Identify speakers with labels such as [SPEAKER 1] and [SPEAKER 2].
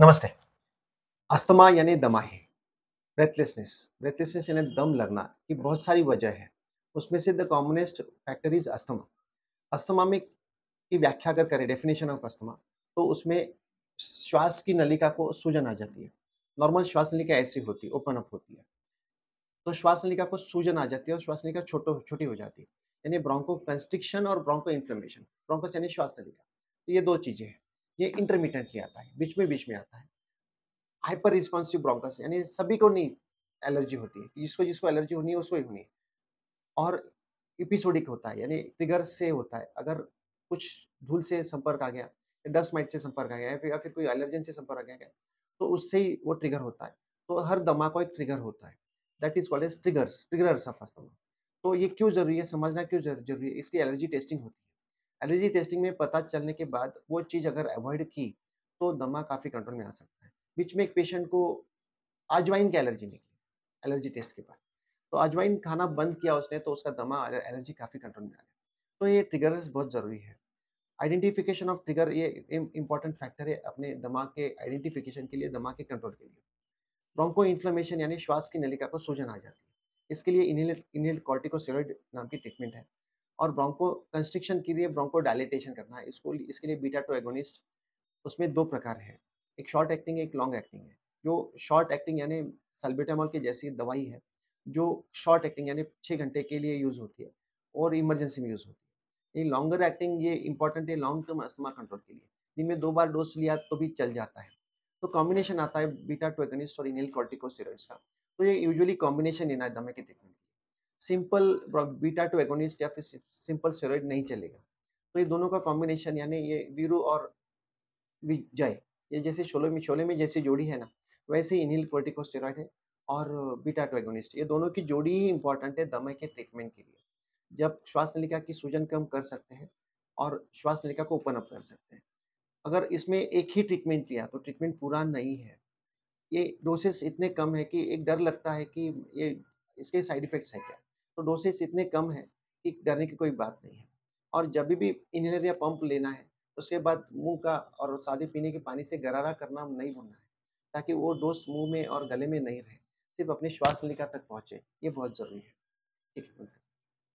[SPEAKER 1] नमस्ते। अस्थमा यानी दमाही, ब्रेथलेसनेस ब्रेथलेसनेस यानी दम लगना की बहुत सारी वजह है। उसमें से the commonest factor is asthma. Asthma में की व्याख्या अगर करें डेफिनिशन ऑफ अस्थमा, तो उसमें श्वास की नलिका को सूजन आ जाती है। नॉर्मल श्वास नलिका ऐसी होती है, ओपन अप होती है। तो श्वास नलिका को सूजन आ जाती है और श्वास नलिका छोटी हो जाती है। यानी ब्रोंको कंस्ट्रिक्शन और ब्रोंको इन्फ्लेमेशन। ब्रोंकस यानी श्वास नलिका। तो ये 2 चीज़ें हैं। ये इंटरमिटेंटली आता है, बीच में आता है। हाइपर रिस्पॉन्सिव ब्रोंकस यानी सभी को नहीं एलर्जी होती है। जिसको एलर्जी होनी है उसको ही होनी है। और एपिसोडिक होता है यानी ट्रिगर से होता है। अगर कुछ धूल से संपर्क आ गया, डस्ट माइट से संपर्क आ गया या फिर कोई एलर्जेन से संपर्क आ गया, तो उससे ही वो ट्रिगर होता है। तो हर दमा को एक ट्रिगर होता है। That is called as triggers of asthma. तो ये क्यों ज़रूरी है, समझना क्यों ज़रूरी है? इसकी एलर्जी टेस्टिंग होती है। एलर्जी टेस्टिंग में पता चलने के बाद वो चीज़ अगर अवॉइड की, तो दमा काफ़ी कंट्रोल में आ सकता है। बीच में एक पेशेंट को अजवाइन की एलर्जी निकली, एलर्जी टेस्ट के बाद। तो अजवाइन खाना बंद किया उसने तो उसका दमा एलर्जी काफ़ी कंट्रोल में आ गया। तो ये ट्रिगर्स बहुत ज़रूरी है। आइडेंटिफिकेशन ऑफ ट्रिगर ये इम्पोर्टेंट फैक्टर है अपने दमा के आइडेंटिफिकेशन के लिए, दमा के कंट्रोल के लिए। ब्रोंको इन्फ्लेमेशन यानी श्वास की नलिका को सूजन आ जाती है। इसके लिए इन्हेल्ड कॉर्टिकोस्टेरॉइड नाम की ट्रीटमेंट है। और ब्रोंको कंस्ट्रिक्शन के लिए ब्रोंको डायलेटेशन करना है। इसके लिए बीटा 2 एगोनिस्ट, उसमें 2 प्रकार हैं। एक शॉर्ट एक्टिंग है, एक लॉन्ग एक्टिंग है। जो शॉर्ट एक्टिंग यानी सल्बुटामॉल की जैसी दवाई है, जो शॉर्ट एक्टिंग यानी 6 घंटे के लिए यूज़ होती है और इमरजेंसी में यूज़ होती है। ये लॉन्गर एक्टिंग ये इम्पोर्टेंट है लॉन्ग टर्म अस्थमा कंट्रोल के लिए। दिन में 2 बार डोज़ लिया तो भी चल जाता है। तो कॉम्बिनेशन आता है बीटा 2 एगोनिस्ट और इन्हेल्ड कॉर्टिकोस्टेरॉइड्स का। तो ये यूजुअली कॉम्बिनेशन लेना है दमा के ट्रीटमेंट। सिंपल बीटा 2 एगोनिस्ट या फिर सिंपल स्टेरॉइड नहीं चलेगा। तो ये दोनों का कॉम्बिनेशन यानी ये वीरू और विजय, ये जैसे शोले में जैसी जोड़ी है ना, वैसे ही इन्हेल्ड कॉर्टिकोस्टेरॉइड है और बीटा 2 एगोनिस्ट, ये दोनों की जोड़ी ही इम्पोर्टेंट है दमा के ट्रीटमेंट के लिए। जब श्वास नलिका की सूजन कम कर सकते हैं और श्वास नलिका को ओपन अप कर सकते हैं। अगर इसमें एक ही ट्रीटमेंट लिया तो ट्रीटमेंट पूरा नहीं है। ये डोसेस इतने कम है कि एक डर लगता है कि ये इसके साइड इफ़ेक्ट्स हैं क्या? तो डोसेस इतने कम है कि डरने की कोई बात नहीं है। और जभी भी इन्हेलर या पंप लेना है, उसके बाद मुँह का और सादे पीने के पानी से गरारा करना नहीं भूलना है, ताकि वो डोज़ मुँह में और गले में नहीं रहे, सिर्फ़ अपनी श्वास नलिका तक पहुँचे। ये बहुत ज़रूरी है। ठीक है।